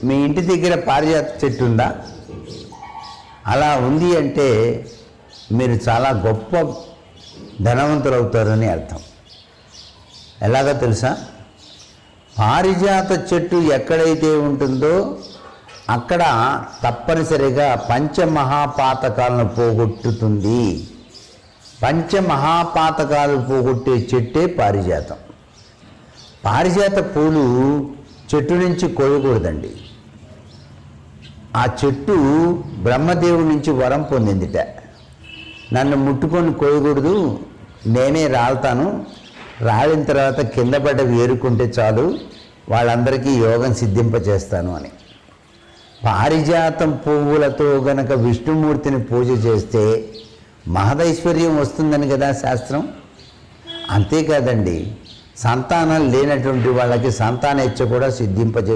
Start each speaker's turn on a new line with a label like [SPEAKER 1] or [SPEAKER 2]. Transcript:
[SPEAKER 1] మీ ఇంటి దగ్గర పారిజాత చెట్టు ఉందా? అలా ఉంది అంటే మీరు చాలా గొప్ప ధనవంతులు అవుతారని అర్థం. ఎలాగో తెలుసా? పారిజాత చెట్టు ఎక్కడైతే ఉంటుందో అక్కడ తప్పనిసరిగా పంచమహాపాతకాలను పోగొట్టుతుంది. పంచమహాపాతకాలు పోగొట్టే చెట్టే పారిజాతం. పారిజాత పూలు చెట్టు నుంచి కోయకూడదండి. ఆ చెట్టు బ్రహ్మదేవుడి నుంచి వరం పొందిందిట. నన్ను ముట్టుకొని కోయకూడదు, నేనే రాలుతాను, రాలిన తర్వాత కింద పడ్డవి ఏరుకుంటే చాలు, వాళ్ళందరికీ యోగం సిద్ధింపచేస్తాను అని. పారిజాతం పువ్వులతో గనక విష్ణుమూర్తిని పూజ చేస్తే మహదైశ్వర్యం వస్తుందని కదా శాస్త్రం. అంతేకాదండి, సంతానం లేనటువంటి వాళ్ళకి సంతానేచ్ఛ కూడా సిద్ధింపజే